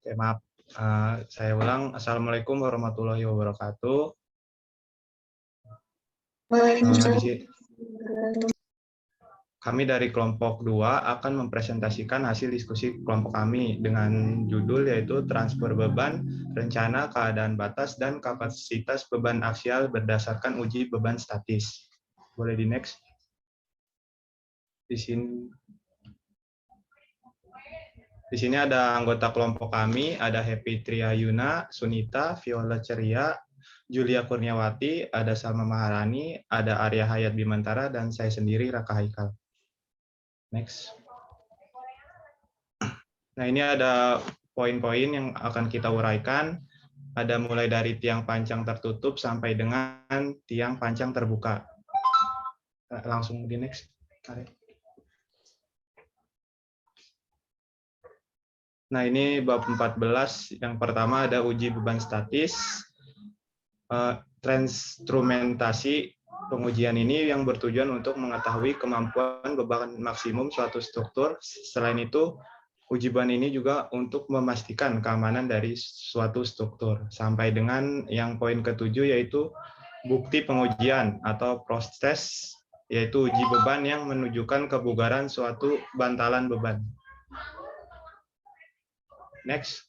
Oke, maaf. Saya ulang. Assalamualaikum warahmatullahi wabarakatuh. Kami dari kelompok 2 akan mempresentasikan hasil diskusi kelompok kami dengan judul yaitu transfer beban, rencana keadaan batas, dan kapasitas beban aksial berdasarkan uji beban statis. Boleh di next. Di sini ada anggota kelompok kami, ada Happy Triayuna, Sunita, Viola Ceria, Julia Kurniawati, ada Salma Maharani, ada Arya Hayat Bimantara, dan saya sendiri Raka Haikal. Next. Nah, ini ada poin-poin yang akan kita uraikan. Ada mulai dari tiang panjang tertutup sampai dengan tiang panjang terbuka. Langsung di next. Nah, ini bab 14. Yang pertama ada uji beban statis. Transinstrumentasi pengujian ini yang bertujuan untuk mengetahui kemampuan beban maksimum suatu struktur. Selain itu, uji beban ini juga untuk memastikan keamanan dari suatu struktur. Sampai dengan yang poin ketujuh yaitu bukti pengujian atau proses, yaitu uji beban yang menunjukkan kebugaran suatu bantalan beban. Next.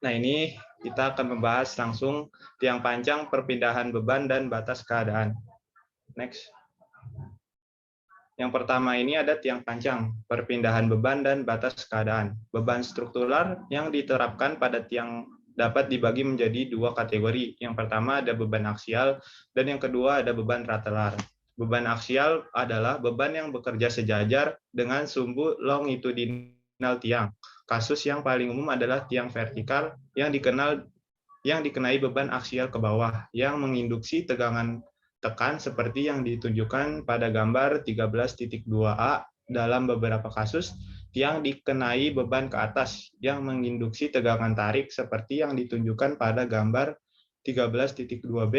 Nah, ini kita akan membahas langsung tiang panjang, perpindahan beban, dan batas keadaan. Next. Yang pertama ini ada tiang panjang, perpindahan beban, dan batas keadaan. Beban struktural yang diterapkan pada tiang dapat dibagi menjadi dua kategori. Yang pertama ada beban aksial, dan yang kedua ada beban lateral. Beban aksial adalah beban yang bekerja sejajar dengan sumbu longitudinal tiang. Kasus yang paling umum adalah tiang vertikal yang dikenai beban aksial ke bawah, yang menginduksi tegangan tekan seperti yang ditunjukkan pada gambar 13.2a. Dalam beberapa kasus, tiang dikenai beban ke atas yang menginduksi tegangan tarik seperti yang ditunjukkan pada gambar 13.2b.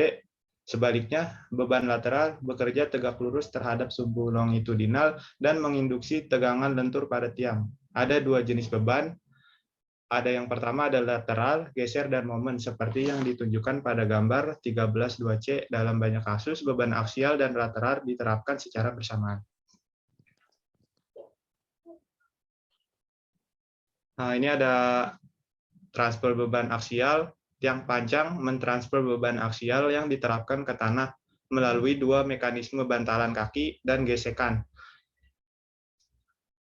Sebaliknya, beban lateral bekerja tegak lurus terhadap sumbu longitudinal dan menginduksi tegangan lentur pada tiang. Ada dua jenis beban. Ada yang pertama ada lateral, geser, dan momen, seperti yang ditunjukkan pada gambar 13.2c. Dalam banyak kasus, beban aksial dan lateral diterapkan secara bersamaan. Nah, ini ada transfer beban aksial. Tiang panjang mentransfer beban aksial yang diterapkan ke tanah melalui dua mekanisme bantalan kaki dan gesekan.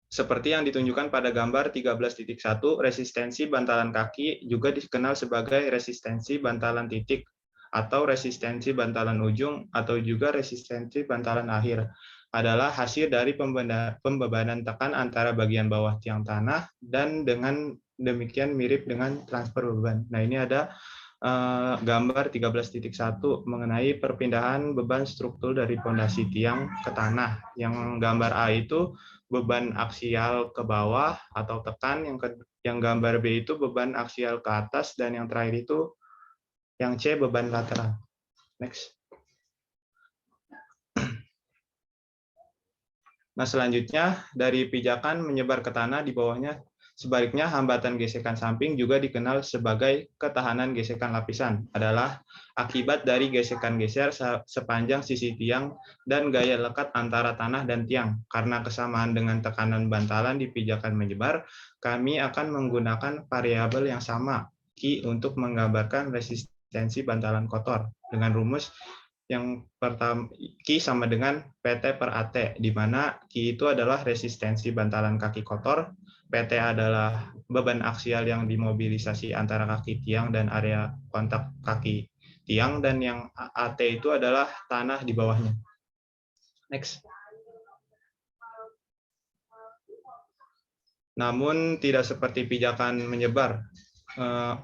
Seperti yang ditunjukkan pada gambar 13.1, resistensi bantalan kaki juga dikenal sebagai resistensi bantalan titik atau resistensi bantalan ujung atau juga resistensi bantalan akhir, adalah hasil dari pembebanan tekan antara bagian bawah tiang tanah dan dengan demikian mirip dengan transfer beban. Nah, ini ada gambar 13.1 mengenai perpindahan beban struktur dari pondasi tiang ke tanah. Yang gambar A itu beban aksial ke bawah atau tekan, yang gambar B itu beban aksial ke atas, dan yang terakhir itu yang C beban lateral. Next. Nah, selanjutnya dari pijakan menyebar ke tanah di bawahnya. Sebaliknya, hambatan gesekan samping juga dikenal sebagai ketahanan gesekan lapisan, adalah akibat dari gesekan geser sepanjang sisi tiang dan gaya lekat antara tanah dan tiang. Karena kesamaan dengan tekanan bantalan di pijakan menyebar, kami akan menggunakan variabel yang sama, Q, untuk menggambarkan resistensi bantalan kotor dengan rumus yang pertama, Q sama dengan PT per AT, di mana Q itu adalah resistensi bantalan kaki kotor, PT adalah beban aksial yang dimobilisasi antara kaki tiang dan area kontak kaki tiang, dan yang AT itu adalah tanah di bawahnya. Next. Namun tidak seperti pijakan menyebar.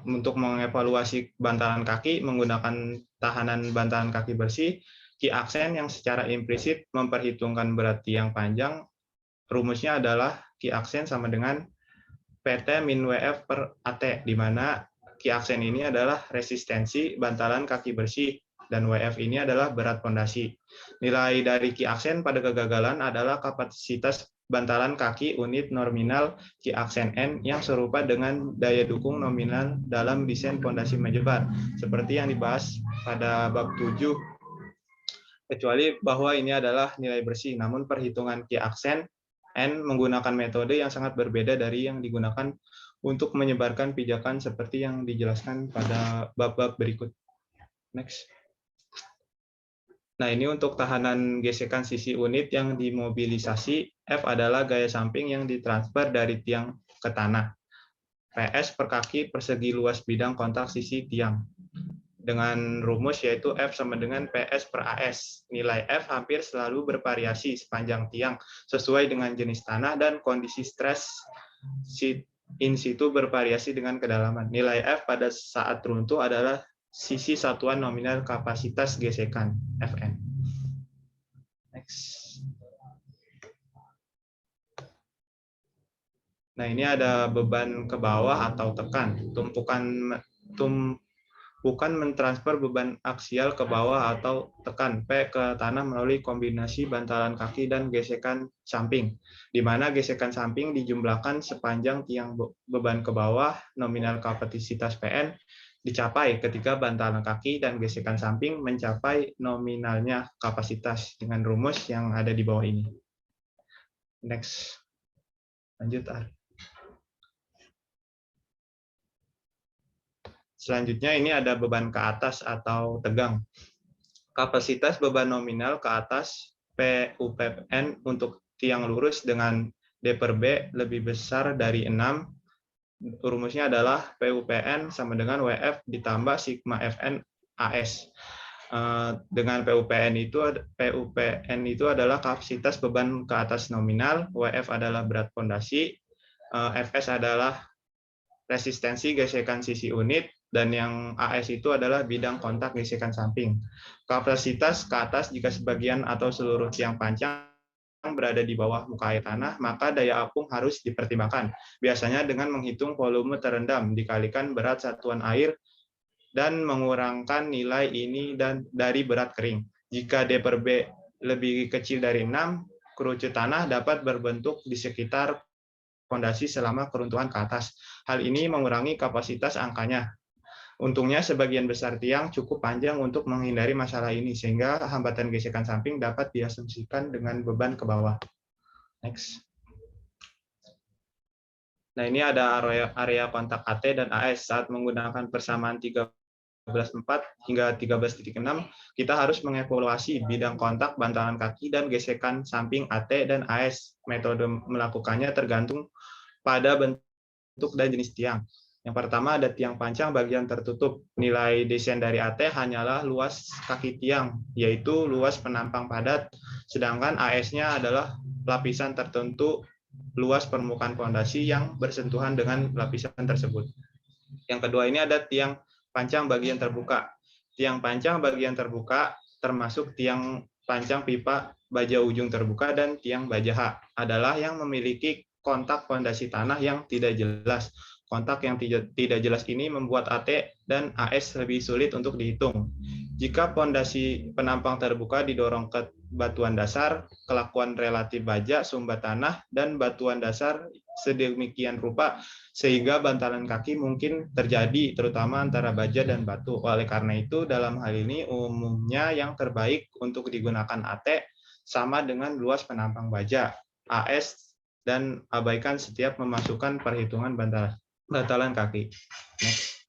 Untuk mengevaluasi bantalan kaki menggunakan tahanan bantalan kaki bersih, Q aksen yang secara implisit memperhitungkan berat tiang panjang, rumusnya adalah Q aksen sama dengan PT min WF per AT, di mana Q aksen ini adalah resistensi bantalan kaki bersih dan WF ini adalah berat pondasi. Nilai dari Q aksen pada kegagalan adalah kapasitas bantalan kaki unit nominal Ki aksen N yang serupa dengan daya dukung nominal dalam desain fondasi menyebar, seperti yang dibahas pada bab 7, kecuali bahwa ini adalah nilai bersih. Namun perhitungan Ki aksen N menggunakan metode yang sangat berbeda dari yang digunakan untuk menyebarkan pijakan seperti yang dijelaskan pada bab-bab berikut. Next. Nah, ini untuk tahanan gesekan sisi unit yang dimobilisasi. F adalah gaya samping yang ditransfer dari tiang ke tanah. PS per kaki persegi luas bidang kontak sisi tiang. Dengan rumus yaitu F sama dengan PS per AS. Nilai F hampir selalu bervariasi sepanjang tiang sesuai dengan jenis tanah dan kondisi stres in situ bervariasi dengan kedalaman. Nilai F pada saat runtuh adalah sisi satuan nominal kapasitas gesekan, Fn. Next. Nah, ini ada beban ke bawah atau tekan. Bukan mentransfer beban aksial ke bawah atau tekan P ke tanah melalui kombinasi bantalan kaki dan gesekan samping, di mana gesekan samping dijumlahkan sepanjang tiang beban ke bawah nominal kapasitas Pn dicapai ketika bantalan kaki dan gesekan samping mencapai nominalnya kapasitas dengan rumus yang ada di bawah ini. Next. Lanjut, Ar. Selanjutnya ini ada beban ke atas atau tegang. Kapasitas beban nominal ke atas PUPN untuk tiang lurus dengan D per B lebih besar dari 6. Rumusnya adalah PUPN sama dengan WF ditambah sigma FN AS. Dengan PUPN itu adalah kapasitas beban ke atas nominal, WF adalah berat fondasi, FS adalah resistensi gesekan sisi unit, dan yang AS itu adalah bidang kontak gesekan samping. Kapasitas ke atas jika sebagian atau seluruh tiang panjang berada di bawah muka air tanah, maka daya apung harus dipertimbangkan. Biasanya dengan menghitung volume terendam dikalikan berat satuan air dan mengurangkan nilai ini dari berat kering. Jika D per B lebih kecil dari 6, kerucut tanah dapat berbentuk di sekitar fondasi selama keruntuhan ke atas. Hal ini mengurangi kapasitas angkanya. Untungnya sebagian besar tiang cukup panjang untuk menghindari masalah ini, sehingga hambatan gesekan samping dapat diasumsikan dengan beban ke bawah. Next. Nah, ini ada area kontak AT dan AS. Saat menggunakan persamaan 13.4 hingga 13.6, kita harus mengevaluasi bidang kontak bantalan kaki dan gesekan samping AT dan AS. Metode melakukannya tergantung pada bentuk dan jenis tiang. Yang pertama ada tiang panjang bagian tertutup. Nilai desain dari AT hanyalah luas kaki tiang, yaitu luas penampang padat, sedangkan AS-nya adalah lapisan tertentu luas permukaan fondasi yang bersentuhan dengan lapisan tersebut. Yang kedua ini ada tiang panjang bagian terbuka. Tiang panjang bagian terbuka termasuk tiang panjang pipa baja ujung terbuka dan tiang baja H adalah yang memiliki kontak fondasi tanah yang tidak jelas. Kontak yang tidak jelas ini membuat AT dan AS lebih sulit untuk dihitung. Jika fondasi penampang terbuka didorong ke batuan dasar, kelakuan relatif baja, sumbat tanah, dan batuan dasar sedemikian rupa sehingga bantalan kaki mungkin terjadi terutama antara baja dan batu. Oleh karena itu, dalam hal ini umumnya yang terbaik untuk digunakan AT sama dengan luas penampang baja, AS, dan abaikan setiap memasukkan perhitungan bantalan kaki. Next.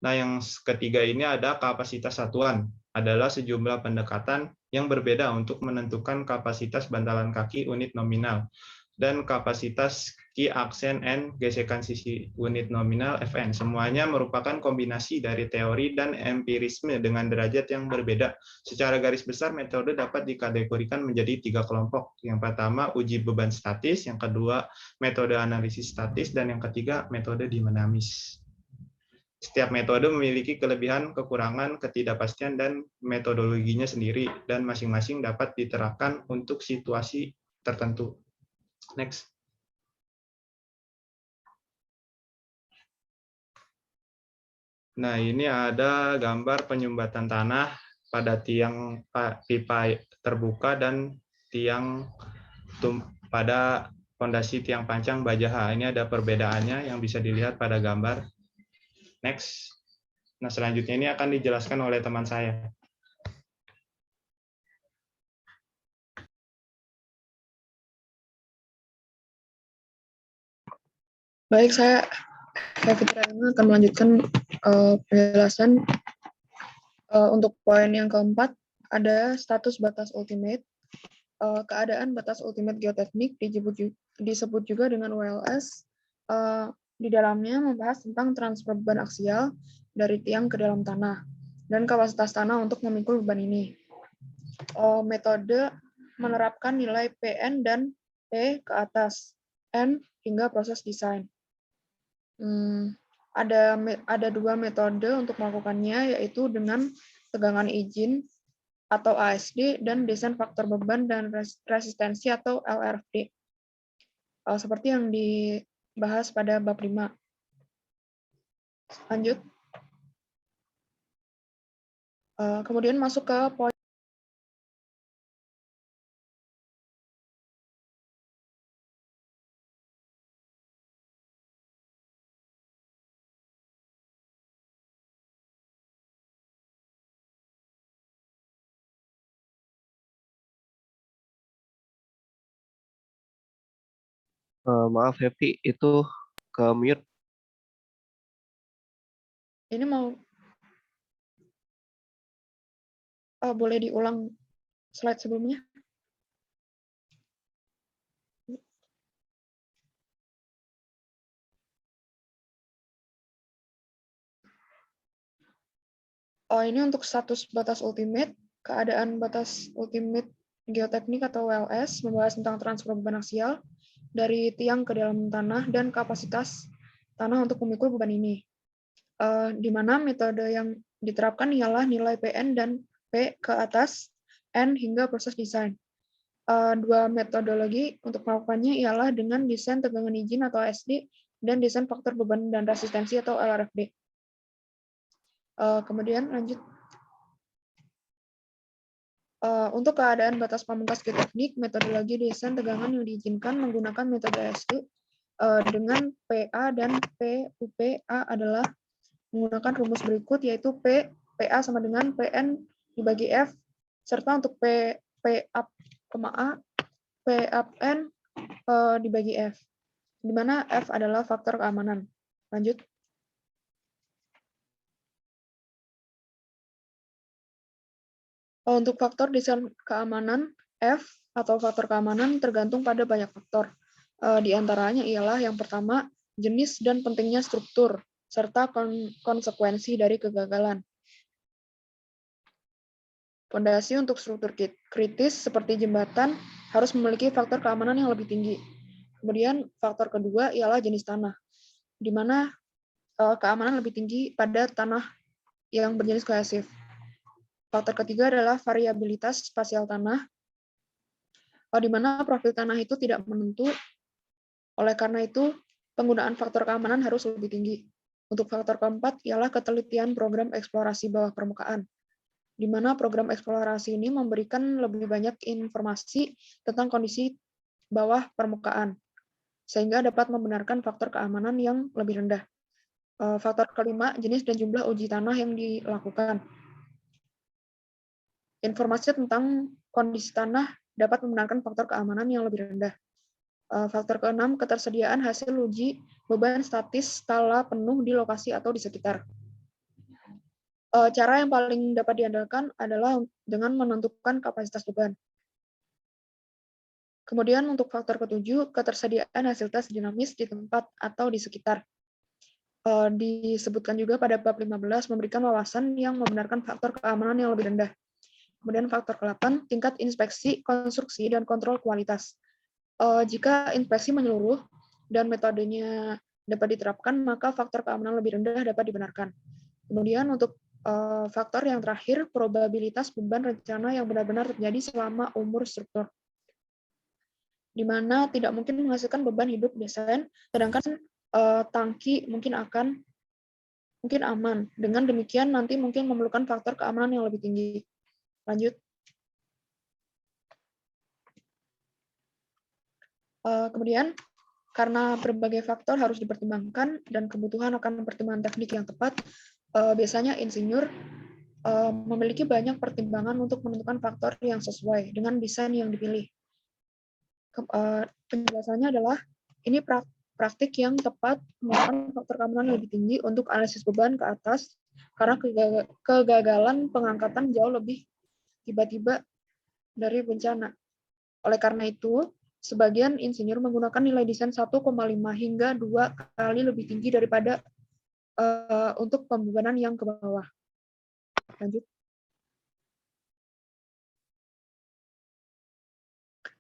Nah, yang ketiga ini ada kapasitas satuan. Adalah sejumlah pendekatan yang berbeda untuk menentukan kapasitas bantalan kaki unit nominal dan kapasitas Ki aksen N gesekan sisi unit nominal Fn. Semuanya merupakan kombinasi dari teori dan empirisme dengan derajat yang berbeda. Secara garis besar, metode dapat dikategorikan menjadi 3 kelompok. Yang pertama, uji beban statis. Yang kedua, metode analisis statis. Dan yang ketiga, metode dinamis. Setiap metode memiliki kelebihan, kekurangan, ketidakpastian, dan metodologinya sendiri, dan masing-masing dapat diterapkan untuk situasi tertentu. Next. Nah, ini ada gambar penyumbatan tanah pada tiang pipa terbuka dan tiang pada fondasi tiang pancang baja H. Ini ada perbedaannya yang bisa dilihat pada gambar. Next. Nah, selanjutnya ini akan dijelaskan oleh teman saya. Baik, saya Fitri akan melanjutkan penjelasan. Untuk poin yang keempat, ada status batas ultimate. Keadaan batas ultimate geoteknik disebut juga dengan WLS. Di dalamnya membahas tentang transfer beban aksial dari tiang ke dalam tanah dan kapasitas tanah untuk memikul beban ini. Metode menerapkan nilai PN dan P ke atas N hingga proses desain. Ada dua metode untuk melakukannya, yaitu dengan tegangan izin atau ASD dan desain faktor beban dan resistensi atau LRFD. Seperti yang dibahas pada bab 5. Lanjut. Kemudian masuk ke poin. Maaf Happy, itu ke mute. Ini mau boleh diulang slide sebelumnya? Ini untuk status batas ultimate, keadaan batas ultimate geoteknik atau WLS, membahas tentang transfer beban aksial dari tiang ke dalam tanah dan kapasitas tanah untuk memikul beban ini. Di mana metode yang diterapkan ialah nilai PN dan P ke atas N hingga proses desain. Dua metodologi untuk melakukannya ialah dengan desain tegangan izin atau SD dan desain faktor beban dan resistensi atau LRFD. Kemudian lanjut. Untuk keadaan batas pamungkas geoteknik, metodologi desain tegangan yang diizinkan menggunakan metode SD dengan PA dan PUPA adalah menggunakan rumus berikut, yaitu PA sama dengan PN dibagi F, serta untuk PA, PAN dibagi F, di mana F adalah faktor keamanan. Lanjut. Untuk faktor desain keamanan, F atau faktor keamanan tergantung pada banyak faktor. Di antaranya ialah yang pertama, jenis dan pentingnya struktur, serta konsekuensi dari kegagalan. Fondasi untuk struktur kritis seperti jembatan harus memiliki faktor keamanan yang lebih tinggi. Kemudian faktor kedua ialah jenis tanah, di mana keamanan lebih tinggi pada tanah yang berjenis kohesif. Faktor ketiga adalah variabilitas spasial tanah, di mana profil tanah itu tidak menentu. Oleh karena itu, penggunaan faktor keamanan harus lebih tinggi. Untuk faktor keempat ialah ketelitian program eksplorasi bawah permukaan, di mana program eksplorasi ini memberikan lebih banyak informasi tentang kondisi bawah permukaan, sehingga dapat membenarkan faktor keamanan yang lebih rendah. Faktor kelima, jenis dan jumlah uji tanah yang dilakukan. Informasi tentang kondisi tanah dapat membenarkan faktor keamanan yang lebih rendah. Faktor keenam, ketersediaan hasil uji beban statis skala penuh di lokasi atau di sekitar. Cara yang paling dapat diandalkan adalah dengan menentukan kapasitas beban. Kemudian untuk faktor ketujuh, ketersediaan hasil tes dinamis di tempat atau di sekitar. Disebutkan juga pada bab 15 memberikan wawasan yang membenarkan faktor keamanan yang lebih rendah. Kemudian faktor ke-8, tingkat inspeksi, konstruksi, dan kontrol kualitas. Jika inspeksi menyeluruh dan metodenya dapat diterapkan, maka faktor keamanan lebih rendah dapat dibenarkan. Kemudian untuk faktor yang terakhir, probabilitas beban rencana yang benar-benar terjadi selama umur struktur, di mana tidak mungkin menghasilkan beban hidup desain, sedangkan tangki mungkin aman. Dengan demikian nanti mungkin memerlukan faktor keamanan yang lebih tinggi. Lanjut. Kemudian, karena berbagai faktor harus dipertimbangkan dan kebutuhan akan pertimbangan teknik yang tepat, biasanya insinyur memiliki banyak pertimbangan untuk menentukan faktor yang sesuai dengan desain yang dipilih. Penjelasannya adalah ini praktik yang tepat menggunakan faktor keamanan lebih tinggi untuk analisis beban ke atas karena kegagalan pengangkatan jauh lebih tiba-tiba dari bencana. Oleh karena itu, sebagian insinyur menggunakan nilai desain 1,5 hingga 2 kali lebih tinggi daripada untuk pembebanan yang ke bawah. Lanjut.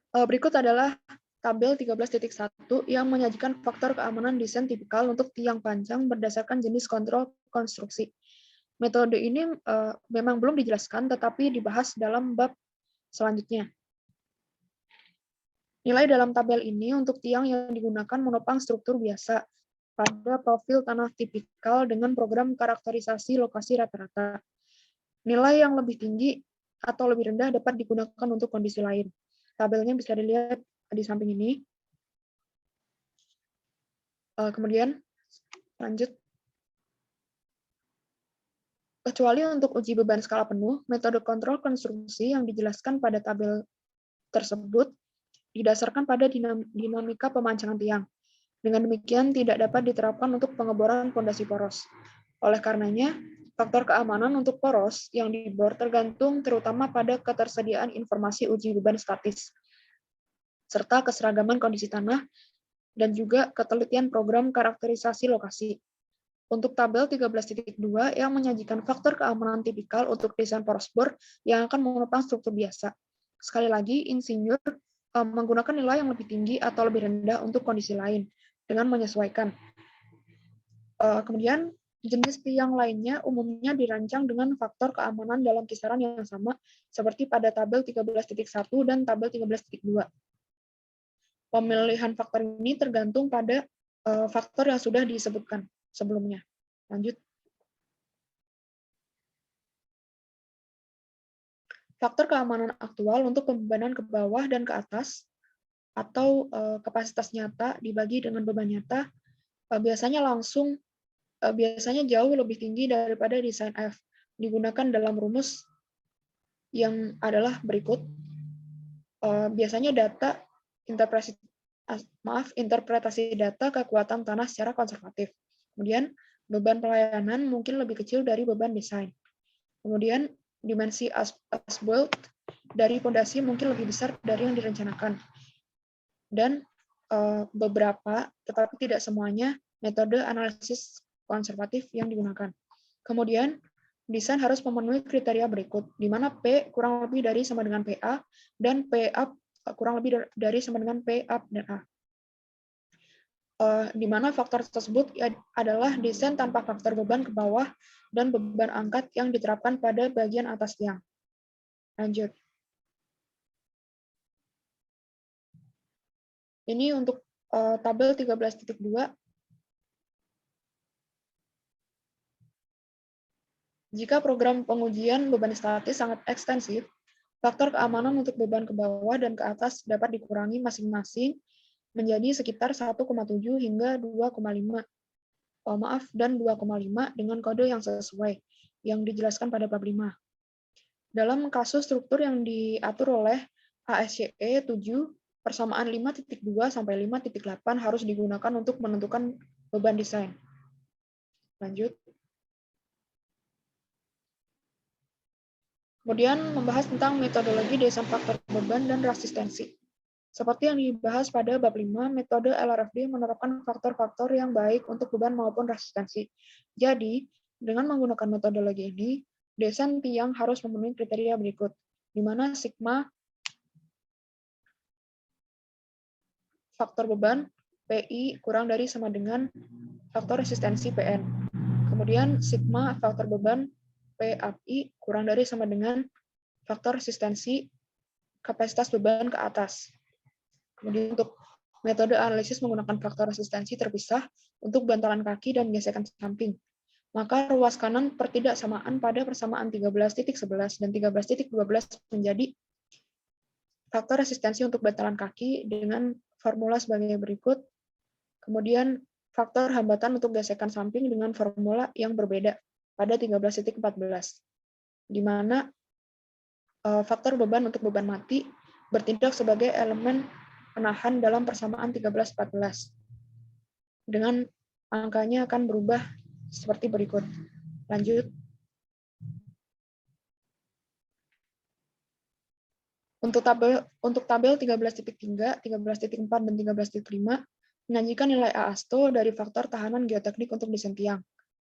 Berikut adalah tabel 13.1 yang menyajikan faktor keamanan desain tipikal untuk tiang panjang berdasarkan jenis kontrol konstruksi. Metode ini memang belum dijelaskan, tetapi dibahas dalam bab selanjutnya. Nilai dalam tabel ini untuk tiang yang digunakan menopang struktur biasa pada profil tanah tipikal dengan program karakterisasi lokasi rata-rata. Nilai yang lebih tinggi atau lebih rendah dapat digunakan untuk kondisi lain. Tabelnya bisa dilihat di samping ini. Kemudian, lanjut. Kecuali untuk uji beban skala penuh, metode kontrol konstruksi yang dijelaskan pada tabel tersebut didasarkan pada dinamika pemancangan tiang. Dengan demikian, tidak dapat diterapkan untuk pengeboran fondasi poros. Oleh karenanya, faktor keamanan untuk poros yang dibor tergantung terutama pada ketersediaan informasi uji beban statis, serta keseragaman kondisi tanah, dan juga ketelitian program karakterisasi lokasi. Untuk tabel 13.2 yang menyajikan faktor keamanan tipikal untuk desain poros bor yang akan menopang struktur biasa. Sekali lagi, insinyur menggunakan nilai yang lebih tinggi atau lebih rendah untuk kondisi lain dengan menyesuaikan. Kemudian, jenis tiang lainnya umumnya dirancang dengan faktor keamanan dalam kisaran yang sama, seperti pada tabel 13.1 dan tabel 13.2. Pemilihan faktor ini tergantung pada faktor yang sudah disebutkan sebelumnya. Lanjut. Faktor keamanan aktual untuk pembebanan ke bawah dan ke atas atau kapasitas nyata dibagi dengan beban nyata biasanya jauh lebih tinggi daripada desain F. Digunakan dalam rumus yang adalah berikut. Biasanya interpretasi data kekuatan tanah secara konservatif. Kemudian, beban pelayanan mungkin lebih kecil dari beban desain. Kemudian, dimensi asbolt dari fondasi mungkin lebih besar dari yang direncanakan. Dan beberapa, tetapi tidak semuanya, metode analisis konservatif yang digunakan. Kemudian, desain harus memenuhi kriteria berikut, di mana P kurang lebih dari sama dengan PA, dan P up kurang lebih dari sama dengan P up dan A. Di mana faktor tersebut adalah desain tanpa faktor beban ke bawah dan beban angkat yang diterapkan pada bagian atas tiang. Lanjut. Ini untuk tabel 13.2. Jika program pengujian beban statis sangat ekstensif, faktor keamanan untuk beban ke bawah dan ke atas dapat dikurangi masing-masing menjadi sekitar 1,7 hingga 2,5. Dan 2,5 dengan kode yang sesuai, yang dijelaskan pada bab 5. Dalam kasus struktur yang diatur oleh ASCE 7, persamaan 5.2 sampai 5.8 harus digunakan untuk menentukan beban desain. Lanjut. Kemudian membahas tentang metodologi desain faktor beban dan resistensi. Seperti yang dibahas pada bab 5, metode LRFD menerapkan faktor-faktor yang baik untuk beban maupun resistensi. Jadi, dengan menggunakan metodologi ini, desain tiang harus memenuhi kriteria berikut, di mana sigma faktor beban PI kurang dari sama dengan faktor resistensi PN. Kemudian sigma faktor beban PAI kurang dari sama dengan faktor resistensi kapasitas beban ke atas. Kemudian untuk metode analisis menggunakan faktor resistensi terpisah untuk bantalan kaki dan gesekan samping. Maka ruas kanan pertidaksamaan pada persamaan 13.11 dan 13.12 menjadi faktor resistensi untuk bantalan kaki dengan formula sebagai berikut. Kemudian faktor hambatan untuk gesekan samping dengan formula yang berbeda pada 13.14, di mana faktor beban untuk beban mati bertindak sebagai elemen penahan dalam persamaan 13.14. Dengan angkanya akan berubah seperti berikut. Lanjut. Untuk tabel 13.3, 13.4, dan 13.5 menyajikan nilai AASTO dari faktor tahanan geoteknik untuk desain tiang.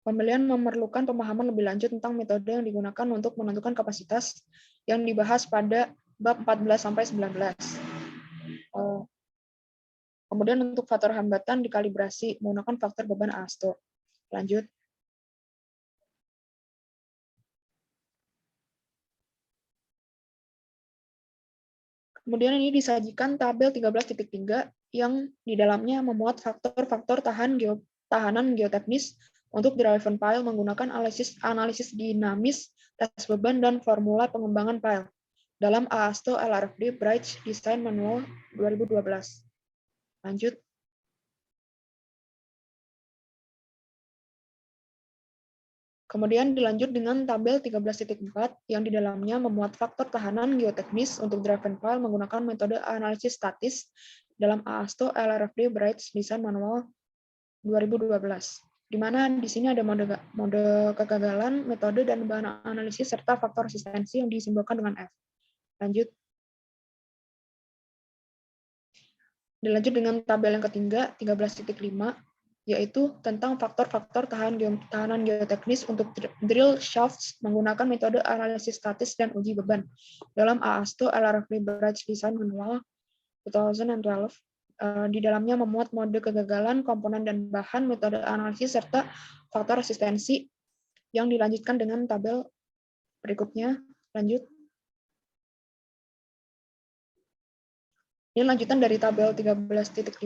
Pemilihan memerlukan pemahaman lebih lanjut tentang metode yang digunakan untuk menentukan kapasitas yang dibahas pada bab 14-19. Kemudian untuk faktor hambatan dikalibrasi menggunakan faktor beban AASTO. Lanjut. Kemudian ini disajikan tabel 13.3 yang di dalamnya memuat faktor-faktor tahanan geoteknis untuk the relevant file menggunakan analisis dinamis, tes beban, dan formula pengembangan file dalam AASTO LRFD Bridge Design Manual 2012. Lanjut. Kemudian dilanjut dengan tabel 13.4 yang di dalamnya memuat faktor tahanan geoteknis untuk driven file menggunakan metode analisis statis dalam AASTO LRFD Bridge Design Manual 2012. Di mana di sini ada mode kegagalan, metode, dan bahan analisis serta faktor resistensi yang disimbolkan dengan F. Lanjut. Dilanjut dengan tabel yang ketiga, 13.5, yaitu tentang faktor-faktor tahanan geoteknis untuk drill shafts menggunakan metode analisis statis dan uji beban dalam AASTO LRFD Bridge Design Manual 2012. Di dalamnya memuat mode kegagalan, komponen dan bahan, metode analisis, serta faktor resistensi yang dilanjutkan dengan tabel berikutnya. Lanjut. Ini lanjutan dari tabel 13.5,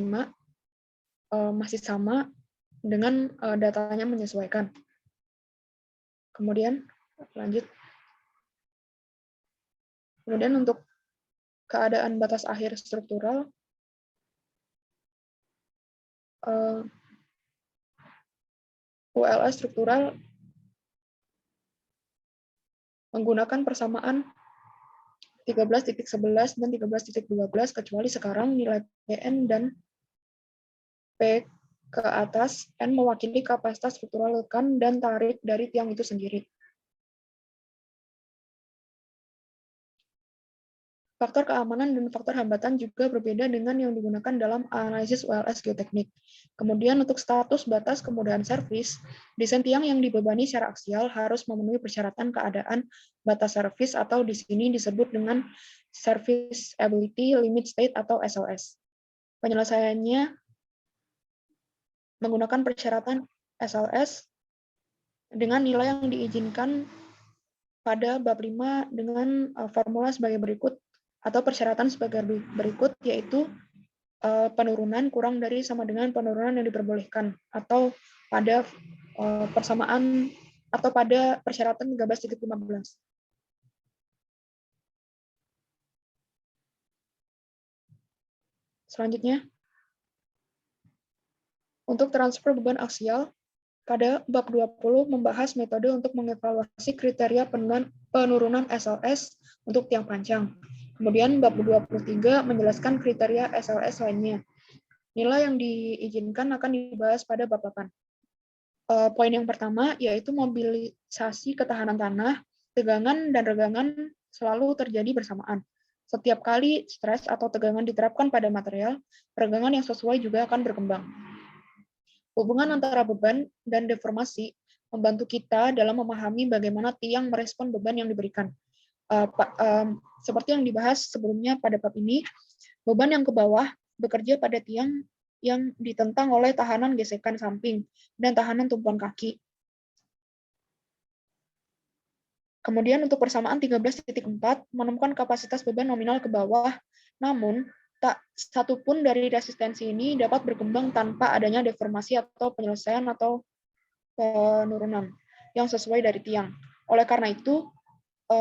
masih sama dengan datanya menyesuaikan. Kemudian lanjut. Kemudian untuk keadaan batas akhir struktural, ULS struktural menggunakan persamaan 13.11 dan 13.12, kecuali sekarang nilai PN dan P ke atas, N mewakili kapasitas struktural lekan dan tarik dari tiang itu sendiri. Faktor keamanan dan faktor hambatan juga berbeda dengan yang digunakan dalam analisis ULS geoteknik. Kemudian untuk status batas kemudahan servis, desain tiang yang dibebani secara aksial harus memenuhi persyaratan keadaan batas servis atau di sini disebut dengan Serviceability Limit State atau SLS. Penyelesaiannya menggunakan persyaratan SLS dengan nilai yang diizinkan pada bab 5 dengan formula sebagai berikut atau persyaratan sebagai berikut, yaitu penurunan kurang dari sama dengan penurunan yang diperbolehkan atau pada persamaan atau pada persyaratan 13.15. Selanjutnya, untuk transfer beban aksial, pada bab 20 membahas metode untuk mengevaluasi kriteria penurunan SLS untuk tiang panjang. Kemudian bab 23 menjelaskan kriteria SLS lainnya. Nilai yang diizinkan akan dibahas pada bab 8. Poin yang pertama yaitu mobilisasi ketahanan tanah, tegangan dan regangan selalu terjadi bersamaan. Setiap kali stres atau tegangan diterapkan pada material, regangan yang sesuai juga akan berkembang. Hubungan antara beban dan deformasi membantu kita dalam memahami bagaimana tiang merespon beban yang diberikan. Seperti yang dibahas sebelumnya pada bab ini, beban yang ke bawah bekerja pada tiang yang ditentang oleh tahanan gesekan samping dan tahanan tumpuan kaki. Kemudian untuk persamaan 13.4 menemukan kapasitas beban nominal ke bawah, namun tak satu pun dari resistensi ini dapat berkembang tanpa adanya deformasi atau penyelesaian atau penurunan yang sesuai dari tiang. Oleh karena itu,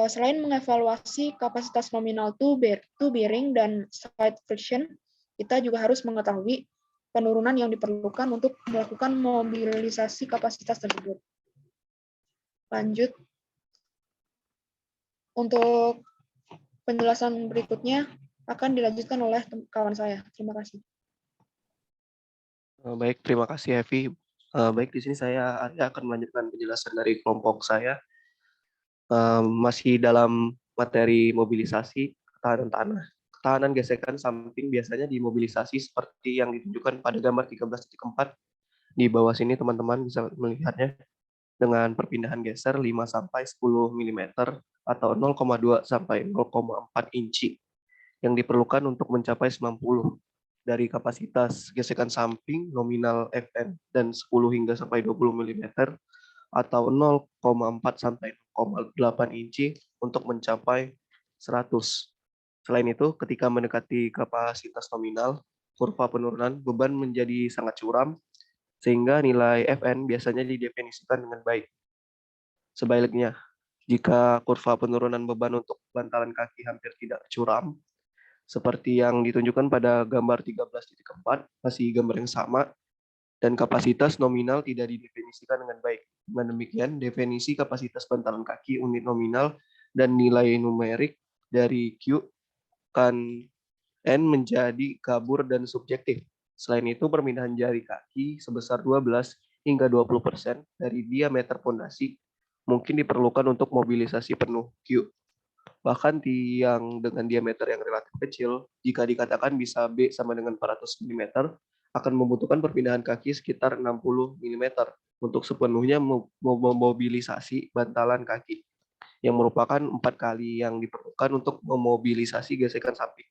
selain mengevaluasi kapasitas nominal to bearing dan side friction, Kita juga harus mengetahui penurunan yang diperlukan untuk melakukan mobilisasi kapasitas tersebut. Lanjut, untuk penjelasan berikutnya akan dilanjutkan oleh kawan saya. Terima kasih. Baik, terima kasih Evi. Baik, di sini saya Arya akan melanjutkan penjelasan dari kelompok saya. Masih dalam materi mobilisasi ketahanan tanah. Ketahanan gesekan samping biasanya dimobilisasi seperti yang ditunjukkan pada gambar 13.4. Di bawah sini teman-teman bisa melihatnya dengan perpindahan geser 5-10 mm atau 0,2 sampai 0,4 inci yang diperlukan untuk mencapai 90 dari kapasitas gesekan samping nominal Fn dan 10 hingga sampai 20 mm atau 0,4 sampai 0,8 inci untuk mencapai 100. Selain itu, ketika mendekati kapasitas nominal, kurva penurunan beban menjadi sangat curam sehingga nilai Fn biasanya didefinisikan dengan baik. Sebaliknya, jika kurva penurunan beban untuk bantalan kaki hampir tidak curam, seperti yang ditunjukkan pada gambar 13.4, masih gambar yang sama, dan kapasitas nominal tidak didefinisikan dengan baik. Dengan demikian, definisi kapasitas bantalan kaki unit nominal dan nilai numerik dari Q kan N menjadi kabur dan subjektif. Selain itu, permindahan jari kaki sebesar 12 hingga 20% dari diameter pondasi mungkin diperlukan untuk mobilisasi penuh Q. Bahkan tiang dengan diameter yang relatif kecil, jika dikatakan bisa B sama dengan 400 mm, akan membutuhkan perpindahan kaki sekitar 60 mm untuk sepenuhnya memobilisasi bantalan kaki, yang merupakan 4 kali yang diperlukan untuk memobilisasi gesekan samping.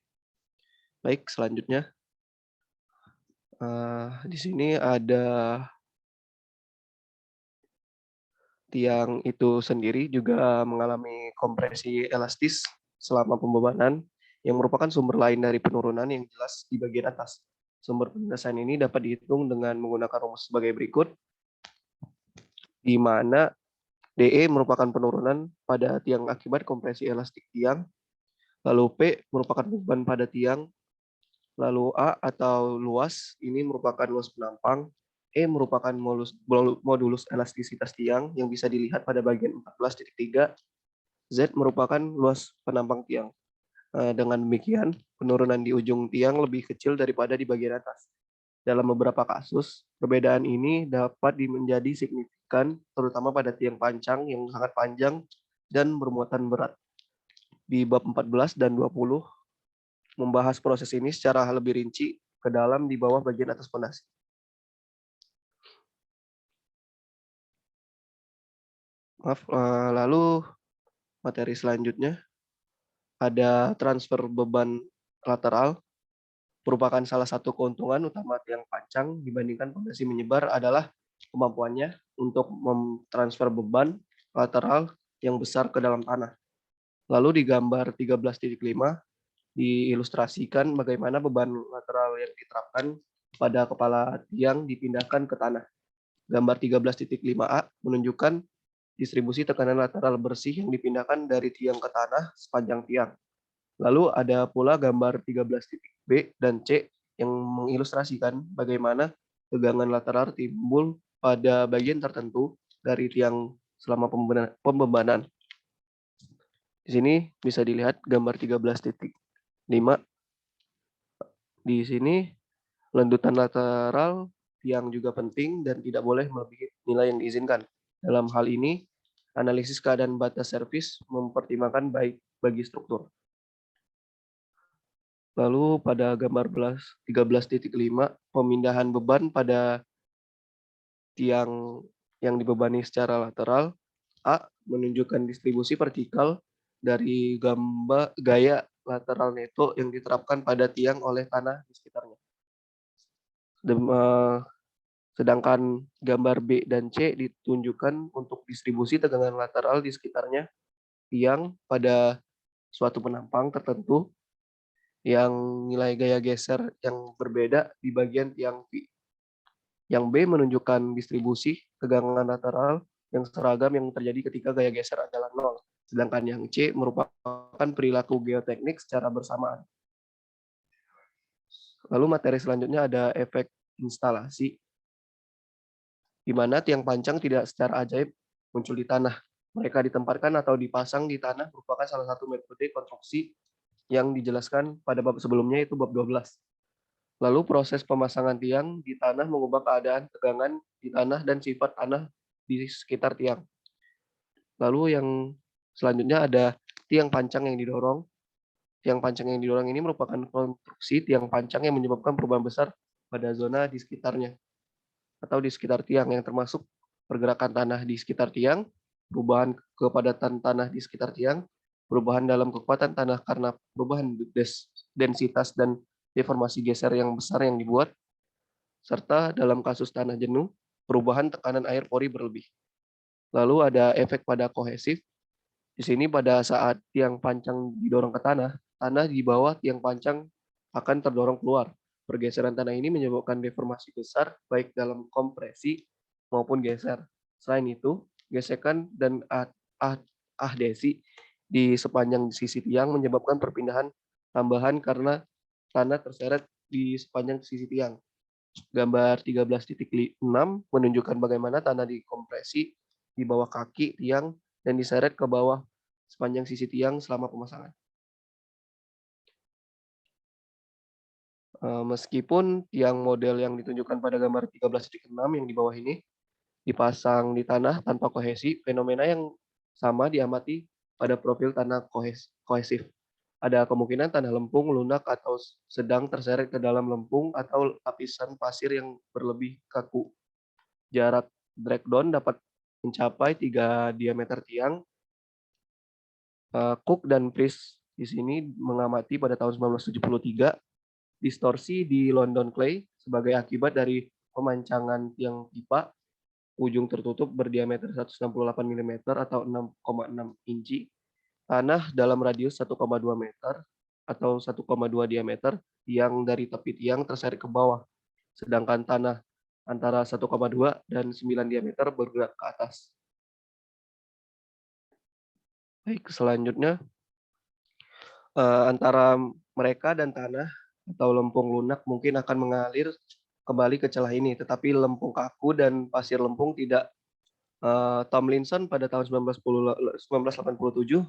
Baik, selanjutnya. Di sini ada tiang itu sendiri juga mengalami kompresi elastis selama pembebanan yang merupakan sumber lain dari penurunan yang jelas di bagian atas. Sumber penegasan ini dapat dihitung dengan menggunakan rumus sebagai berikut, di mana DE merupakan penurunan pada tiang akibat kompresi elastik tiang, lalu P merupakan beban pada tiang, lalu A atau luas, ini merupakan luas penampang, E merupakan modulus elastisitas tiang yang bisa dilihat pada bagian 14.3, Z merupakan luas penampang tiang. Dengan demikian, penurunan di ujung tiang lebih kecil daripada di bagian atas. Dalam beberapa kasus, perbedaan ini dapat menjadi signifikan, terutama pada tiang pancang yang sangat panjang dan bermuatan berat. Di bab 14 dan 20, membahas proses ini secara lebih rinci ke dalam di bawah bagian atas fondasi. Lalu materi selanjutnya ada transfer beban lateral. Merupakan salah satu keuntungan utama tiang pancang dibandingkan fondasi menyebar adalah kemampuannya untuk mentransfer beban lateral yang besar ke dalam tanah. Lalu di gambar 13.5 diilustrasikan bagaimana beban lateral yang diterapkan pada kepala tiang dipindahkan ke tanah. Gambar 13.5a menunjukkan distribusi tekanan lateral bersih yang dipindahkan dari tiang ke tanah sepanjang tiang. Lalu ada pula gambar 13.b dan C yang mengilustrasikan bagaimana tegangan lateral timbul pada bagian tertentu dari tiang selama pembebanan. Di sini bisa dilihat gambar 13.5. Di sini lendutan lateral yang juga penting dan tidak boleh melebihi nilai yang diizinkan. Dalam hal ini, analisis keadaan batas servis mempertimbangkan baik bagi struktur. Lalu pada gambar 13.5, pemindahan beban pada tiang yang dibebani secara lateral. A menunjukkan distribusi vertikal dari gaya lateral neto yang diterapkan pada tiang oleh tanah di sekitarnya. Sedangkan gambar B dan C ditunjukkan untuk distribusi tegangan lateral di sekitarnya tiang pada suatu penampang tertentu yang nilai gaya geser yang berbeda di bagian tiang V. Yang B menunjukkan distribusi tegangan lateral yang seragam yang terjadi ketika gaya geser adalah 0. Sedangkan yang C merupakan perilaku geoteknik secara bersamaan. Lalu materi selanjutnya ada efek instalasi, di mana tiang pancang tidak secara ajaib muncul di tanah. Mereka ditempatkan atau dipasang di tanah merupakan salah satu metode konstruksi yang dijelaskan pada bab sebelumnya, itu bab 12. Lalu proses pemasangan tiang di tanah mengubah keadaan tegangan di tanah dan sifat tanah di sekitar tiang. Lalu yang selanjutnya ada tiang pancang yang didorong. Tiang pancang yang didorong ini merupakan konstruksi tiang pancang yang menyebabkan perubahan besar pada zona di sekitarnya atau di sekitar tiang, yang termasuk pergerakan tanah di sekitar tiang, perubahan kepadatan tanah di sekitar tiang, perubahan dalam kekuatan tanah karena perubahan densitas dan deformasi geser yang besar yang dibuat, serta dalam kasus tanah jenuh, perubahan tekanan air pori berlebih. Lalu ada efek pada kohesif. Di sini pada saat tiang pancang didorong ke tanah, tanah di bawah tiang pancang akan terdorong keluar. Pergeseran tanah ini menyebabkan deformasi besar baik dalam kompresi maupun geser. Selain itu, gesekan dan adhesi di sepanjang sisi tiang menyebabkan perpindahan tambahan karena tanah terseret di sepanjang sisi tiang. Gambar 13.6 menunjukkan bagaimana tanah dikompresi di bawah kaki tiang dan diseret ke bawah sepanjang sisi tiang selama pemasangan. Meskipun tiang model yang ditunjukkan pada gambar 13.6 yang di bawah ini dipasang di tanah tanpa kohesi, fenomena yang sama diamati pada profil tanah kohesif. Ada kemungkinan tanah lempung, lunak, atau sedang terseret ke dalam lempung atau lapisan pasir yang berlebih kaku. Jarak drag down dapat mencapai 3 diameter tiang. Cook dan Priest di sini mengamati pada tahun 1973 distorsi di London Clay sebagai akibat dari pemancangan tiang pipa ujung tertutup berdiameter 168 mm atau 6,6 inci, tanah dalam radius 1,2 meter atau 1,2 diameter yang dari tepi tiang terseret ke bawah, sedangkan tanah antara 1,2 dan 9 diameter bergerak ke atas. Baik, selanjutnya antara mereka dan tanah atau lempung lunak mungkin akan mengalir kembali ke celah ini, tetapi lempung kaku dan pasir lempung tidak. Tomlinson pada tahun 1987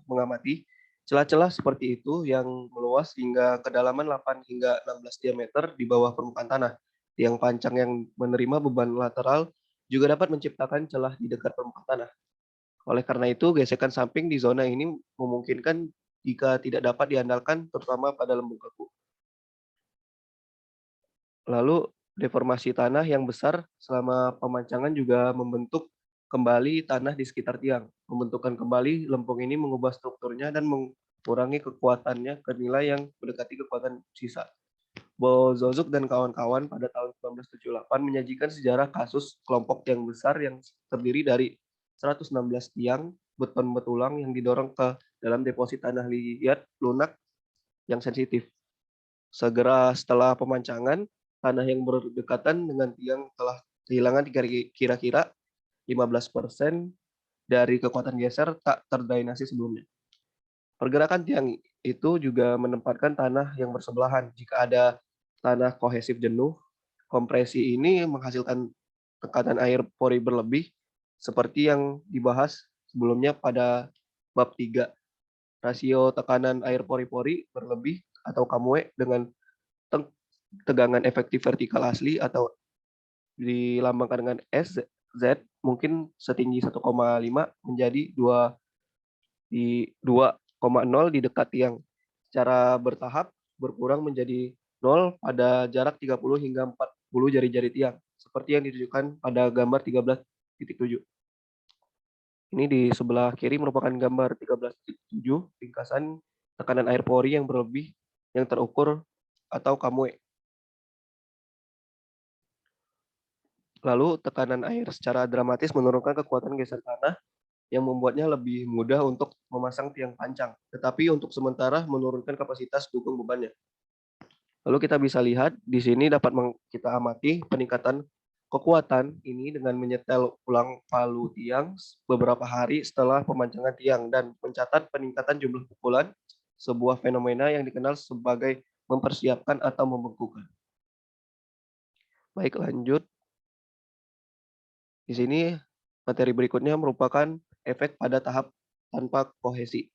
mengamati celah-celah seperti itu yang meluas hingga kedalaman 8 hingga 16 diameter di bawah permukaan tanah. Tiang pancang yang menerima beban lateral juga dapat menciptakan celah di dekat permukaan tanah. Oleh karena itu, gesekan samping di zona ini memungkinkan jika tidak dapat diandalkan, terutama pada lembung kaku. Lalu, deformasi tanah yang besar selama pemancangan juga membentuk kembali tanah di sekitar tiang. Pembentukan kembali lempung ini mengubah strukturnya dan mengurangi kekuatannya ke nilai yang mendekati kekuatan sisa. Bozozuk dan kawan-kawan pada tahun 1978 menyajikan sejarah kasus kelompok tiang besar yang terdiri dari 116 tiang beton betulang yang didorong ke dalam deposit tanah liat lunak yang sensitif. Segera setelah pemancangan, tanah yang berdekatan dengan tiang telah kehilangan kira-kira 15% dari kekuatan geser tak terdrainasi sebelumnya. Pergerakan tiang itu juga menempatkan tanah yang bersebelahan. Jika ada tanah kohesif jenuh, kompresi ini menghasilkan tekanan air pori berlebih seperti yang dibahas sebelumnya pada bab 3. Rasio tekanan air pori-pori berlebih atau KMW dengan tegangan efektif vertikal asli atau dilambangkan dengan SZ mungkin setinggi 1,5 menjadi 2,0 di dekat tiang. Secara bertahap berkurang menjadi 0 pada jarak 30 hingga 40 jari-jari tiang, seperti yang ditunjukkan pada gambar 13.7. Ini di sebelah kiri merupakan gambar 13.7, ringkasan tekanan air pori yang berlebih yang terukur atau KMW. Lalu tekanan air secara dramatis menurunkan kekuatan geser tanah yang membuatnya lebih mudah untuk memasang tiang pancang, tetapi untuk sementara menurunkan kapasitas dukung bebannya. Lalu kita bisa lihat di sini dapat kita amati peningkatan kekuatan ini dengan menyetel ulang palu tiang beberapa hari setelah pemancangan tiang dan mencatat peningkatan jumlah pukulan, sebuah fenomena yang dikenal sebagai mempersiapkan atau membengkukkan. Baik, lanjut. Di sini materi berikutnya merupakan efek pada tahap tanpa kohesi.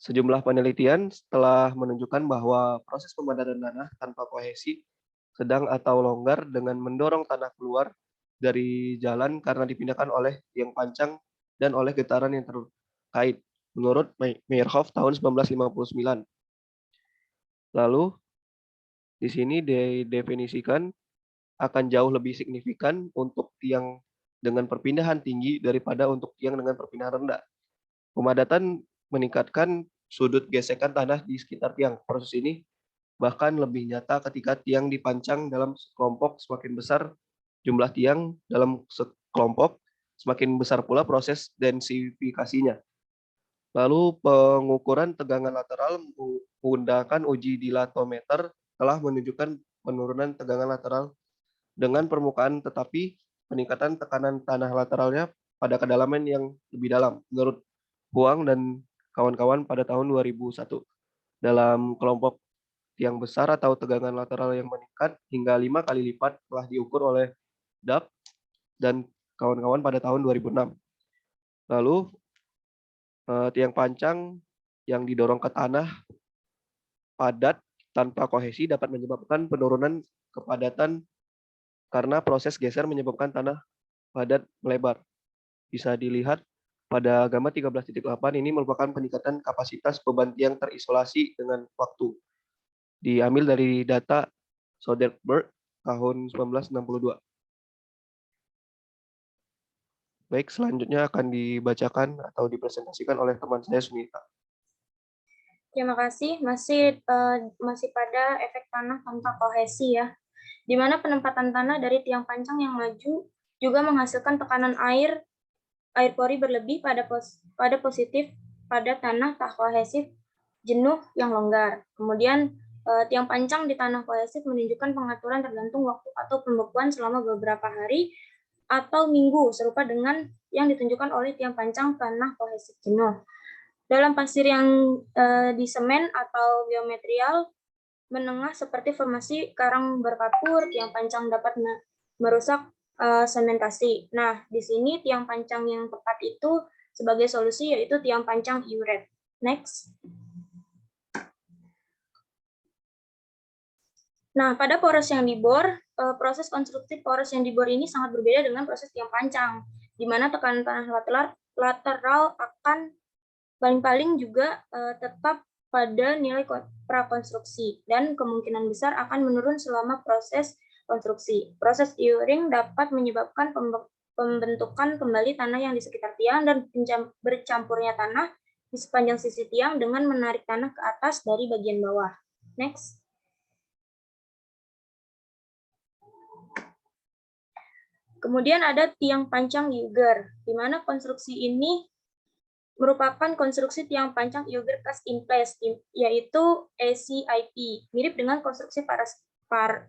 Sejumlah penelitian telah menunjukkan bahwa proses pemadatan tanah tanpa kohesi sedang atau longgar dengan mendorong tanah keluar dari jalan karena dipindahkan oleh tiang pancang dan oleh getaran yang terkait, menurut Meyerhoff tahun 1959. Lalu, di sini didefinisikan akan jauh lebih signifikan untuk tiang dengan perpindahan tinggi daripada untuk tiang dengan perpindahan rendah. Pemadatan meningkatkan sudut gesekan tanah di sekitar tiang. Proses ini bahkan lebih nyata ketika tiang dipancang dalam kelompok. Semakin besar jumlah tiang dalam sekelompok, semakin besar pula proses densifikasinya. Lalu pengukuran tegangan lateral menggunakan uji dilatometer telah menunjukkan penurunan tegangan lateral dengan permukaan, tetapi peningkatan tekanan tanah lateralnya pada kedalaman yang lebih dalam, menurut Huang dan kawan-kawan pada tahun 2001. Dalam kelompok tiang besar atau tegangan lateral yang meningkat hingga 5 kali lipat telah diukur oleh Dubb dan kawan-kawan pada tahun 2006. Lalu tiang pancang yang didorong ke tanah padat tanpa kohesi dapat menyebabkan penurunan kepadatan karena proses geser menyebabkan tanah padat melebar. Bisa dilihat pada gambar 13.8 ini merupakan peningkatan kapasitas beban tiang terisolasi dengan waktu. Diambil dari data Soderberg tahun 1962. Baik, selanjutnya akan dibacakan atau dipresentasikan oleh teman saya Sunita. Terima kasih. Masih pada efek tanah tanpa kohesi ya, di mana penempatan tanah dari tiang pancang yang maju juga menghasilkan tekanan air pori berlebih pada positif pada tanah tak kohesif jenuh yang longgar. Kemudian tiang pancang di tanah kohesif menunjukkan pengaturan tergantung waktu atau pembekuan selama beberapa hari atau minggu, serupa dengan yang ditunjukkan oleh tiang pancang tanah kohesif jenuh. Dalam pasir yang di semen atau geometrial menengah seperti formasi karang berkapur, tiang pancang dapat merusak sementasi. Nah, di sini tiang pancang yang tepat itu sebagai solusi yaitu tiang pancang uret. Next. Nah, pada poros yang dibor, proses konstruksi poros yang dibor ini sangat berbeda dengan proses tiang pancang, di mana tekanan tanah lateral akan paling-paling juga tetap pada nilai prakonstruksi dan kemungkinan besar akan menurun selama proses konstruksi. Proses curing dapat menyebabkan pembentukan kembali tanah yang di sekitar tiang dan bercampurnya tanah di sepanjang sisi tiang dengan menarik tanah ke atas dari bagian bawah. Next. Kemudian ada tiang pancang Yeager, di mana konstruksi ini merupakan konstruksi tiang pancang Yeager cast in place, yaitu ACIP, mirip dengan konstruksi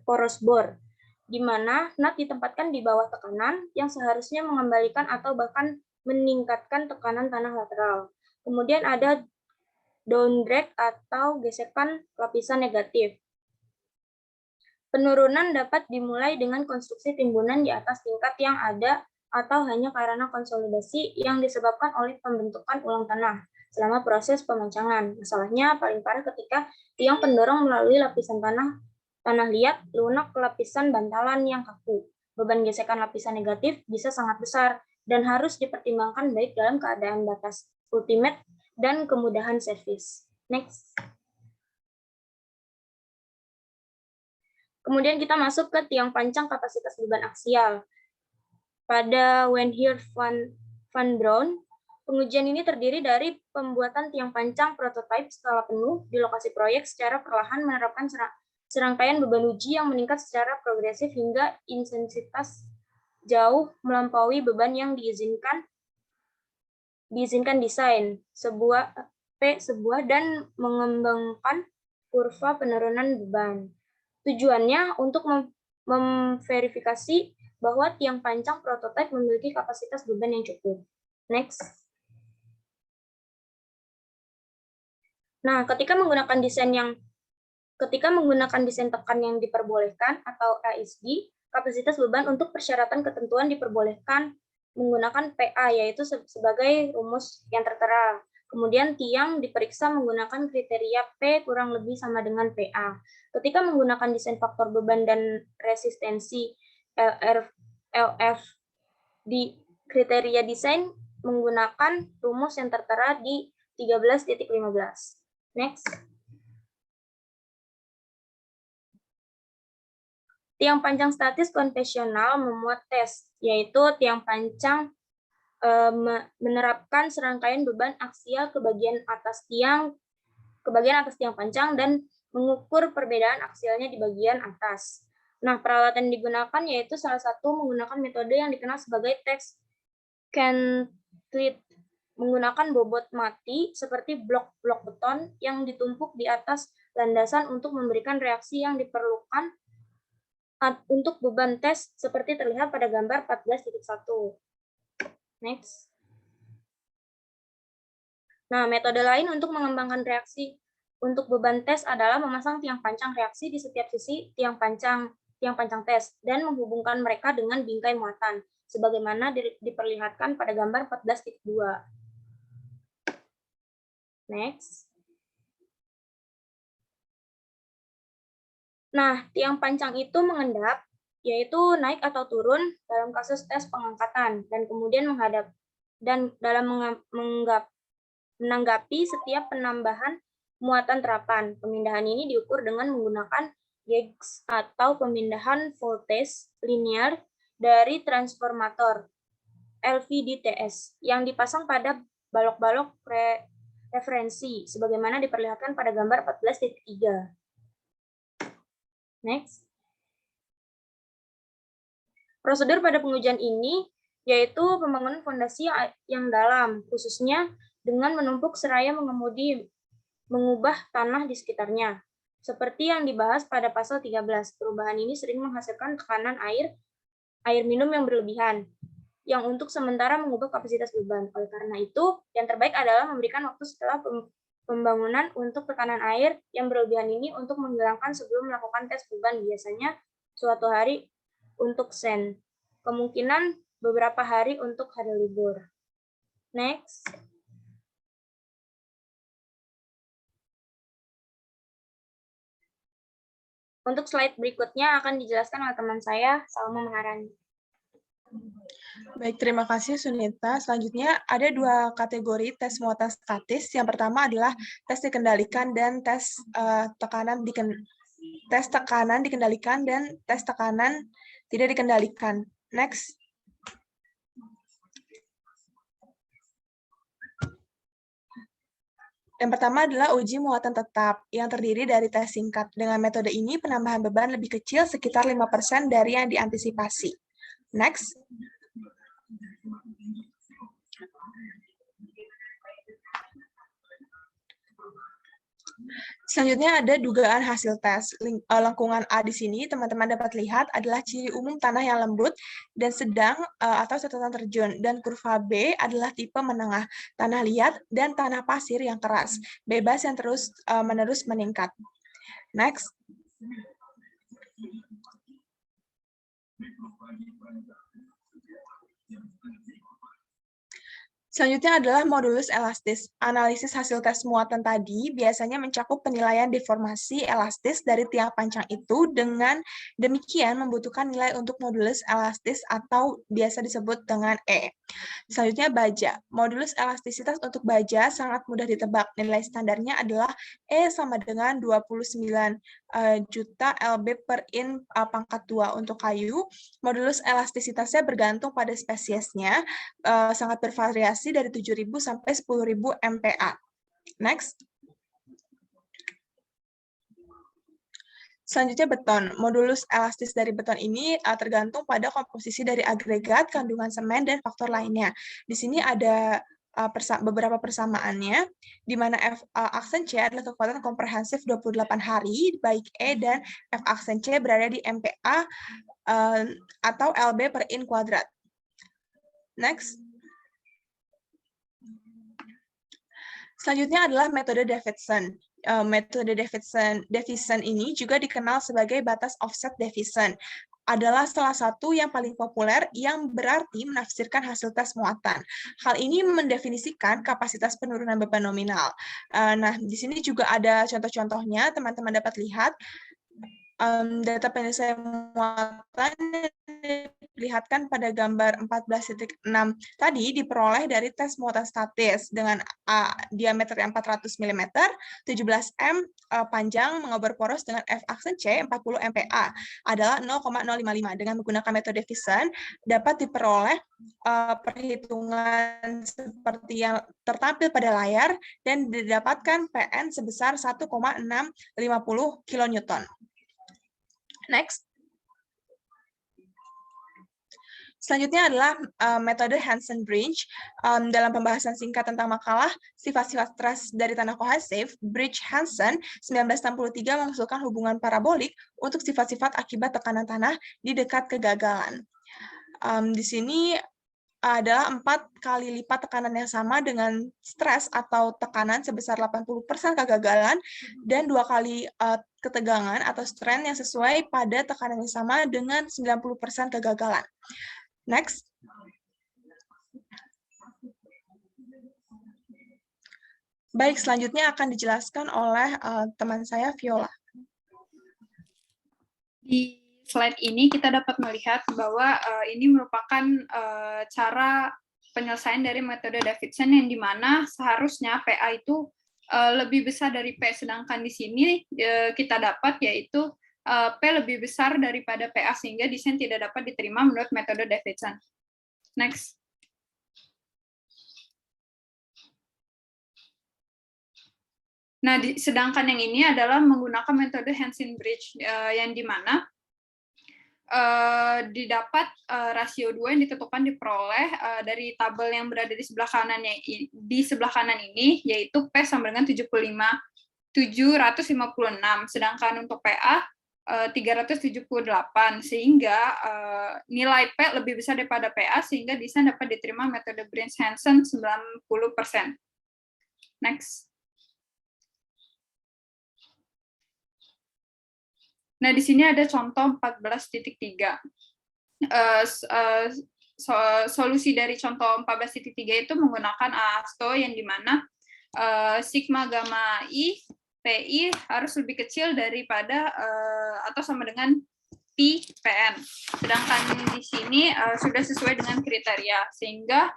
poros bor, di mana nut ditempatkan di bawah tekanan yang seharusnya mengembalikan atau bahkan meningkatkan tekanan tanah lateral. Kemudian ada downdrag atau gesekan lapisan negatif. Penurunan dapat dimulai dengan konstruksi timbunan di atas tingkat yang ada atau hanya karena konsolidasi yang disebabkan oleh pembentukan ulang tanah selama proses pemancangan. Masalahnya paling parah ketika tiang pendorong melalui lapisan tanah liat lunak ke lapisan bantalan yang kaku. Beban gesekan lapisan negatif bisa sangat besar dan harus dipertimbangkan baik dalam keadaan batas ultimate dan kemudahan servis. Next. Kemudian kita masuk ke tiang pancang kapasitas beban aksial. Pada Wenhir van Braun, pengujian ini terdiri dari pembuatan tiang pancang prototipe skala penuh di lokasi proyek secara perlahan menerapkan serangkaian beban uji yang meningkat secara progresif hingga intensitas jauh melampaui beban yang diizinkan desain sebuah dan mengembangkan kurva penurunan beban. Tujuannya untuk memverifikasi bahwa tiang pancang prototipe memiliki kapasitas beban yang cukup. Next. Nah, ketika menggunakan desain tekan yang diperbolehkan atau ASD, kapasitas beban untuk persyaratan ketentuan diperbolehkan menggunakan PA, yaitu sebagai rumus yang tertera. Kemudian tiang diperiksa menggunakan kriteria P kurang lebih sama dengan PA. Ketika menggunakan desain faktor beban dan resistensi LF di kriteria desain menggunakan rumus yang tertera di 13.15. Next. Tiang panjang statis konvensional memuat tes, yaitu tiang panjang menerapkan serangkaian beban aksial ke bagian atas tiang panjang dan mengukur perbedaan aksialnya di bagian atas. Nah, peralatan yang digunakan yaitu salah satu menggunakan metode yang dikenal sebagai text cantilever, menggunakan bobot mati seperti blok-blok beton yang ditumpuk di atas landasan untuk memberikan reaksi yang diperlukan untuk beban tes seperti terlihat pada gambar 14.1. Next. Nah, metode lain untuk mengembangkan reaksi untuk beban tes adalah memasang tiang pancang reaksi di setiap sisi tiang pancang tes dan menghubungkan mereka dengan bingkai muatan, sebagaimana diperlihatkan pada gambar 14.2. Next. Nah, tiang pancang itu mengendap, yaitu naik atau turun dalam kasus tes pengangkatan, dan kemudian menanggapi setiap penambahan muatan terapan. Pemindahan ini diukur dengan menggunakan gauge atau pemindahan voltage linear dari transformator LVDTS yang dipasang pada balok-balok referensi, sebagaimana diperlihatkan pada gambar 14.3. Next. Prosedur pada pengujian ini yaitu pembangunan fondasi yang dalam, khususnya dengan menumpuk seraya mengubah tanah di sekitarnya. Seperti yang dibahas pada pasal 13, perubahan ini sering menghasilkan tekanan air minum yang berlebihan, yang untuk sementara mengubah kapasitas beban. Oleh karena itu, yang terbaik adalah memberikan waktu setelah pembangunan untuk tekanan air yang berlebihan ini untuk menghilangkan sebelum melakukan tes beban, biasanya suatu hari untuk sen. Kemungkinan beberapa hari untuk hari libur. Next. Untuk slide berikutnya akan dijelaskan oleh teman saya, Salma Maharani. Baik, terima kasih Sunita. Selanjutnya ada dua kategori tes muatan statis. Yang pertama adalah tes dikendalikan dan tes tekanan dikendalikan dan tes tekanan tidak dikendalikan. Next. Yang pertama adalah uji muatan tetap yang terdiri dari tes singkat. Dengan metode ini penambahan beban lebih kecil sekitar 5% dari yang diantisipasi. Next. Selanjutnya ada dugaan hasil tes. Lengkungan A di sini teman-teman dapat lihat adalah ciri umum tanah yang lembut dan sedang atau catatan terjun, dan kurva B adalah tipe menengah, tanah liat dan tanah pasir yang keras, bebas yang terus-menerus meningkat. Next. Selanjutnya adalah modulus elastis. Analisis hasil tes muatan tadi biasanya mencakup penilaian deformasi elastis dari tiang pancang itu, dengan demikian membutuhkan nilai untuk modulus elastis atau biasa disebut dengan E. Selanjutnya baja. Modulus elastisitas untuk baja sangat mudah ditebak. Nilai standarnya adalah E sama dengan 29 juta LB per in pangkat 2. Untuk kayu, modulus elastisitasnya bergantung pada spesiesnya, sangat bervariasi dari 7.000 sampai 10.000 MPa. Next. Selanjutnya beton. Modulus elastis dari beton ini tergantung pada komposisi dari agregat, kandungan semen, dan faktor lainnya. Di sini ada beberapa persamaannya, di mana F aksen C adalah kekuatan komprehensif 28 hari, baik E dan F aksen C berada di MPa atau LB per in kuadrat. Next. Selanjutnya adalah metode Davidson. metode Davidson ini juga dikenal sebagai batas offset Davidson, adalah salah satu yang paling populer yang berarti menafsirkan hasil tes muatan. Hal ini mendefinisikan kapasitas penurunan beban nominal. Nah, di sini juga ada contoh-contohnya, teman-teman dapat lihat. Data penyelesaian muatan diperlihatkan pada gambar 14.6 tadi diperoleh dari tes muatan statis dengan diameter 400 mm, 17 m panjang, mengobar poros dengan F aksen C 40 MPa adalah 0,055. Dengan menggunakan metode Davidson dapat diperoleh perhitungan seperti yang tertampil pada layar dan didapatkan PN sebesar 1,650 kN. Next. Selanjutnya adalah metode Hansen-Bridge. Dalam pembahasan singkat tentang makalah sifat-sifat stres dari tanah kohesif, Bridge-Hansen 1963 mengusulkan hubungan parabolik untuk sifat-sifat akibat tekanan tanah di dekat kegagalan. Di sini adalah 4 kali lipat tekanan yang sama dengan stres atau tekanan sebesar 80% kegagalan dan 2 kali ketegangan atau strain yang sesuai pada tekanan yang sama dengan 90% kegagalan. Next. Baik, selanjutnya akan dijelaskan oleh teman saya, Viola. Di slide ini kita dapat melihat bahwa ini merupakan cara penyelesaian dari metode Davidson yang dimana seharusnya PA itu lebih besar dari P, sedangkan di sini kita dapat yaitu P lebih besar daripada PA sehingga desain tidak dapat diterima menurut metode Davidson. Next. Nah, sedangkan yang ini adalah menggunakan metode Hansen-Bridge yang dimana didapat rasio 2 yang ditentukan diperoleh dari tabel yang berada di sebelah kanan ini, yaitu P sama dengan 756, sedangkan untuk PA 378, sehingga nilai P lebih besar daripada PA sehingga desain dapat diterima metode Bridge-Hansen 90%. Next. Nah, di sini ada contoh 14.3. Solusi dari contoh 14.3 itu menggunakan ASTO yang dimana sigma gamma I PI harus lebih kecil daripada atau sama dengan Pi PN. Sedangkan di sini sudah sesuai dengan kriteria sehingga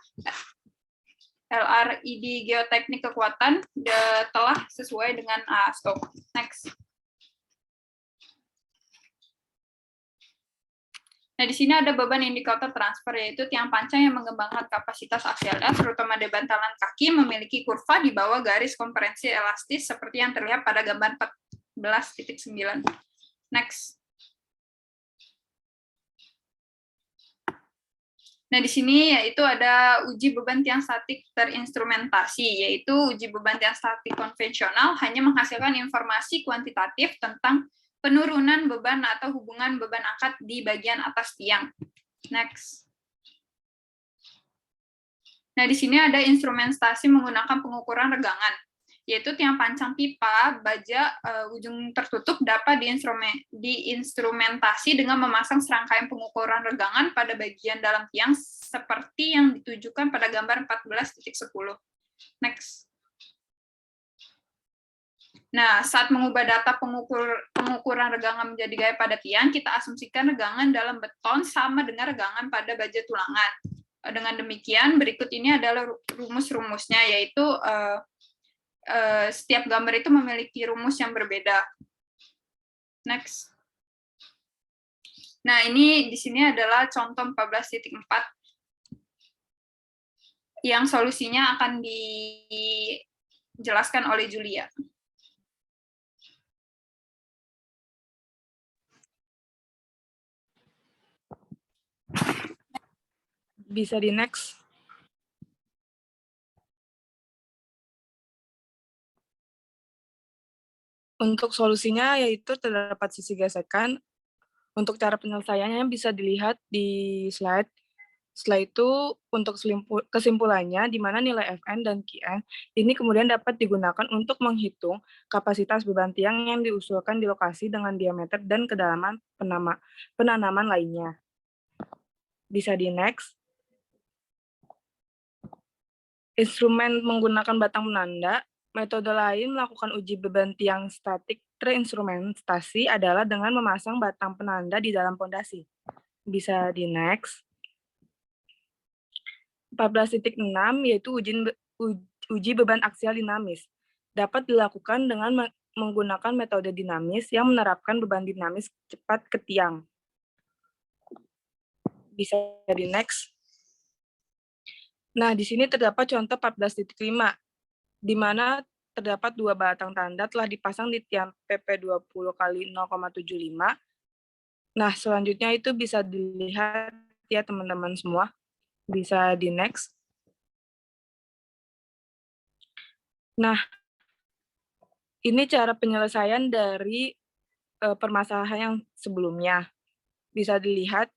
LRID geoteknik kekuatan telah sesuai dengan ASTO. Next. Nah, di sini ada beban indikator transfer, yaitu tiang pancang yang mengembangkan kapasitas aksialnya, terutama di bantalan kaki, memiliki kurva di bawah garis komprehensi elastis, seperti yang terlihat pada gambar 14.9. Next. Nah, di sini yaitu ada uji beban tiang statik terinstrumentasi, yaitu uji beban tiang statik konvensional hanya menghasilkan informasi kuantitatif tentang penurunan beban atau hubungan beban angkat di bagian atas tiang. Next. Nah, di sini ada instrumentasi menggunakan pengukuran regangan, yaitu tiang pancang pipa baja ujung tertutup dapat diinstrumentasi dengan memasang serangkaian pengukuran regangan pada bagian dalam tiang seperti yang ditujukan pada gambar 14.10. Next. Nah, saat mengubah data pengukuran regangan menjadi gaya pada tiang, kita asumsikan regangan dalam beton sama dengan regangan pada baja tulangan. Dengan demikian, berikut ini adalah rumus-rumusnya, yaitu setiap gambar itu memiliki rumus yang berbeda. Next. Nah, ini di sini adalah contoh 14.4 yang solusinya akan dijelaskan oleh Julia. Bisa di next. Untuk solusinya yaitu terdapat sisi gesekan. Untuk cara penyelesaiannya bisa dilihat di slide. Setelah itu, untuk kesimpulannya, di mana nilai Fn dan Qn ini kemudian dapat digunakan untuk menghitung kapasitas beban tiang yang diusulkan di lokasi dengan diameter dan kedalaman penanaman lainnya. Bisa di next. Instrumen menggunakan batang penanda. Metode lain melakukan uji beban tiang statik terinstrumentasi adalah dengan memasang batang penanda di dalam pondasi. Bisa di next. 14.6 yaitu uji beban aksial dinamis. Dapat dilakukan dengan menggunakan metode dinamis yang menerapkan beban dinamis cepat ke tiang. Bisa di next. Nah, di sini terdapat contoh 14.5, di mana terdapat 2 batang tanda telah dipasang di tiang PP20 kali 0,75. Nah, selanjutnya itu bisa dilihat ya teman-teman semua. Bisa di next. Nah, ini cara penyelesaian dari permasalahan yang sebelumnya. Bisa dilihat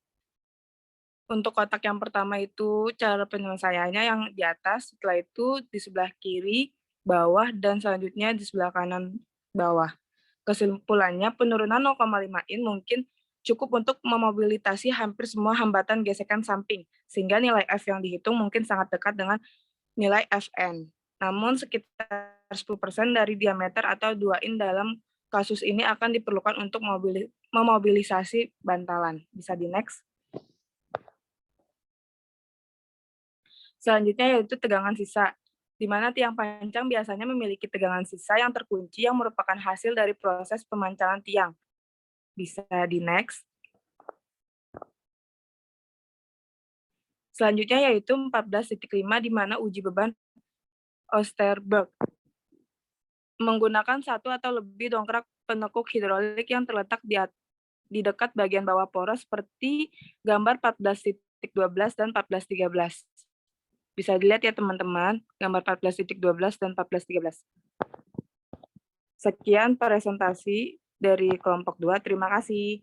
untuk kotak yang pertama itu cara penyelesaiannya yang di atas, setelah itu di sebelah kiri, bawah, dan selanjutnya di sebelah kanan bawah. Kesimpulannya, penurunan 0,5 in mungkin cukup untuk memobilitasi hampir semua hambatan gesekan samping, sehingga nilai F yang dihitung mungkin sangat dekat dengan nilai Fn. Namun sekitar 10% dari diameter atau 2 in dalam kasus ini akan diperlukan untuk memobilisasi bantalan. Bisa di next. Selanjutnya yaitu tegangan sisa, di mana tiang pancang biasanya memiliki tegangan sisa yang terkunci yang merupakan hasil dari proses pemancangan tiang. Bisa di next. Selanjutnya yaitu 14.5, di mana uji beban Osterberg. Menggunakan satu atau lebih dongkrak penekuk hidrolik yang terletak di dekat bagian bawah poros seperti gambar 14.12 dan 14.13. Bisa dilihat ya teman-teman, gambar 14.12 dan 14.13. Sekian presentasi dari kelompok 2. Terima kasih.